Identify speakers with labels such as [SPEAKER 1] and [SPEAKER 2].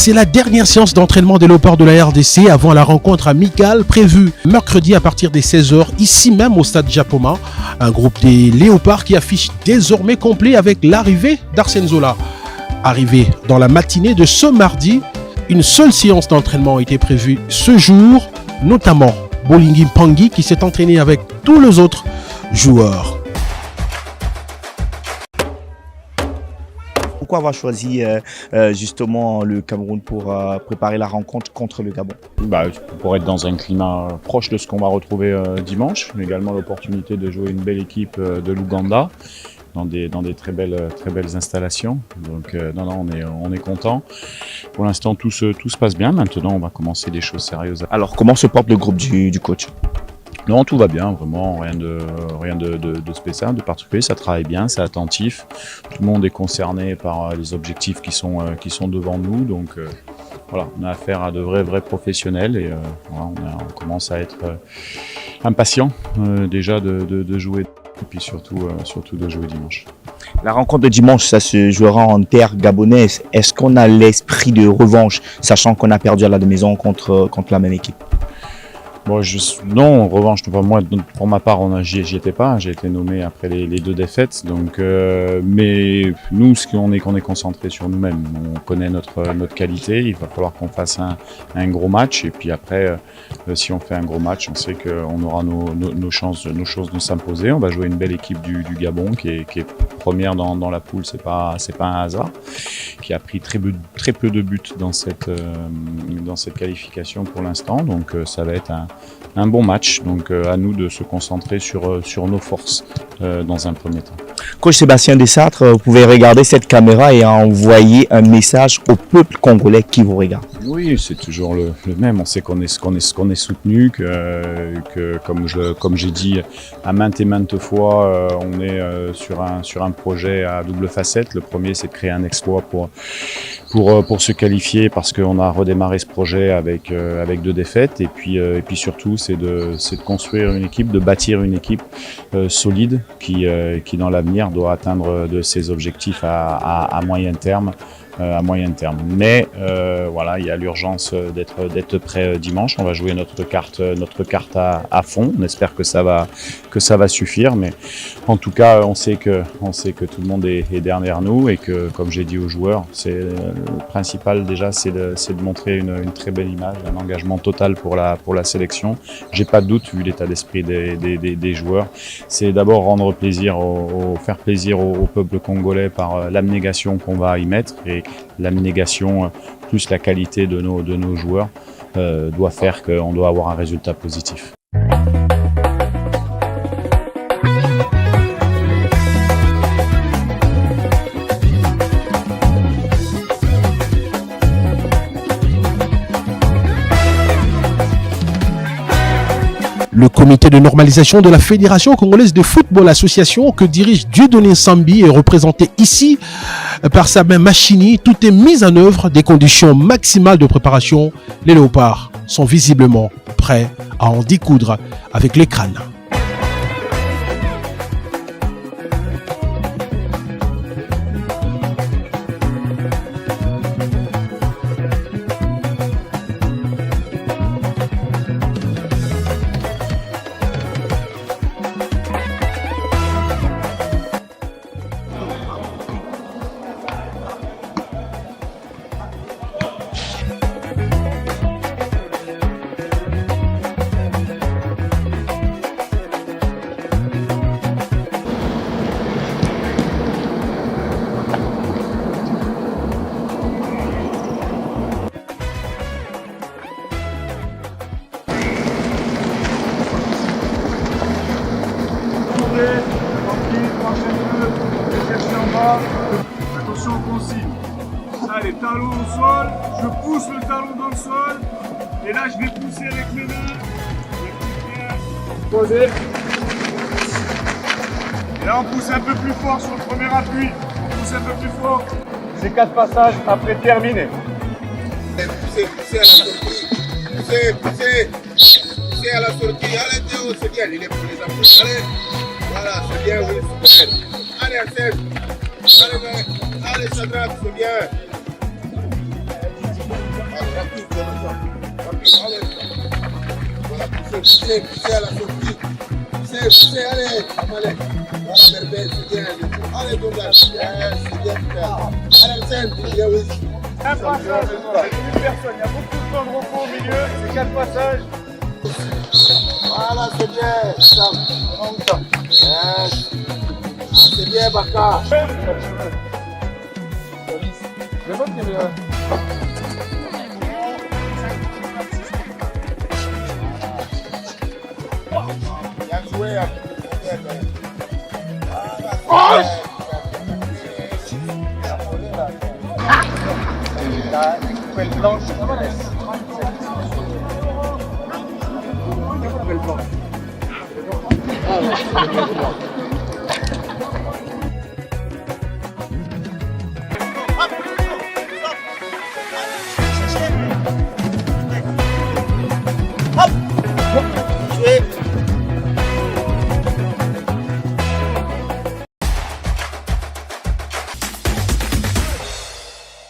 [SPEAKER 1] C'est la dernière séance d'entraînement des Léopards de la RDC avant la rencontre amicale prévue mercredi à partir des 16h, ici même au stade Japoma. Un groupe des Léopards qui affiche désormais complet avec l'arrivée d'Arsène Zola. Arrivé dans la matinée de ce mardi, une seule séance d'entraînement a été prévue ce jour, notamment Bolingi Pangui qui s'est entraîné avec tous les autres joueurs.
[SPEAKER 2] Pourquoi avoir choisi justement le Cameroun pour préparer la rencontre contre le Gabon?
[SPEAKER 3] Pour être dans un climat proche de ce qu'on va retrouver dimanche, mais également l'opportunité de jouer une belle équipe de l'Ouganda dans des très belles installations. Donc on est content. Pour l'instant tout se passe bien. Maintenant on va commencer des choses sérieuses.
[SPEAKER 2] Alors comment se porte le groupe du coach?
[SPEAKER 3] Non, tout va bien, vraiment, rien de spécial, de particulier, ça travaille bien, c'est attentif. Tout le monde est concerné par les objectifs qui sont devant nous, donc voilà, on a affaire à de vrais professionnels et voilà, on commence à être impatient déjà de jouer et puis surtout de jouer dimanche.
[SPEAKER 2] La rencontre de dimanche, ça se jouera en terre gabonaise. Est-ce qu'on a l'esprit de revanche, sachant qu'on a perdu à la maison contre la même équipe?
[SPEAKER 3] Non, en revanche, moi, pour ma part, j'y étais pas. J'ai été nommé après les deux défaites. Donc, mais nous, qu'on est concentré sur nous-mêmes. On connaît notre qualité. Il va falloir qu'on fasse un gros match. Et puis après, si on fait un gros match, on sait qu'on aura nos chances de s'imposer. On va jouer une belle équipe du Gabon qui est première dans la poule. C'est pas un hasard. Qui a pris très peu de buts dans cette qualification pour l'instant. Donc, ça va être un bon match, donc à nous de se concentrer sur nos forces dans un premier temps.
[SPEAKER 2] Coach Sébastien Desâtres, vous pouvez regarder cette caméra et envoyer un message au peuple congolais qui vous regarde.
[SPEAKER 3] Oui, c'est toujours le même. On sait qu'on est soutenu, que comme j'ai dit à maintes fois, on est sur un projet à double facette. Le premier, c'est de créer un exploit pour se qualifier parce qu'on a redémarré ce projet avec 2 défaites et puis surtout c'est de construire une équipe, de bâtir une équipe solide qui dans l'avenir doit atteindre de ses objectifs à moyen terme. Mais voilà, il y a l'urgence d'être prêt dimanche. On va jouer notre carte à fond. On espère que ça va suffire. Mais en tout cas, on sait que tout le monde est derrière nous et que, comme j'ai dit aux joueurs, c'est le principal déjà, c'est de montrer une très belle image, un engagement total pour la sélection. J'ai pas de doute vu l'état d'esprit des joueurs. C'est d'abord faire plaisir au peuple congolais par l'abnégation qu'on va y mettre et l'abnégation plus la qualité de nos joueurs doit faire qu'on doit avoir un résultat positif.
[SPEAKER 1] Le comité de normalisation de la Fédération congolaise de football association que dirige Dieudonné Sambi est représenté ici par Sabin Machini. Tout est mis en œuvre, des conditions maximales de préparation. Les Léopards sont visiblement prêts à en découdre avec les crânes.
[SPEAKER 4] Attention aux consignes. Allez, talon au sol, je pousse le talon dans le sol. Et là, je vais pousser avec mes mains. Posez. Et là, on pousse un peu plus fort sur le premier appui. On pousse un peu plus fort. C'est 4 passages, après terminé.
[SPEAKER 5] Poussez à la sortie. Poussez à la sortie. Allez, Théo, c'est bien. Il est pour les appuis. Allez. Voilà, c'est bien, oui, super. Allez, Arsène. Allez, Sadrak, c'est bien. poussez à la sortie. Poussez, allez. Voilà, merveille, c'est bien. Allez, Douglas. C'est bien, super. Allez, Sen, bien, oui.
[SPEAKER 4] Un passage, une personne, il y a beaucoup de temps de repos au milieu, c'est 4 passages.
[SPEAKER 5] Voilà, c'est bien, Sam. Yes. C'est bien, Baka. Bien joué.
[SPEAKER 4] La coupelle blanche. Coupelle blanche.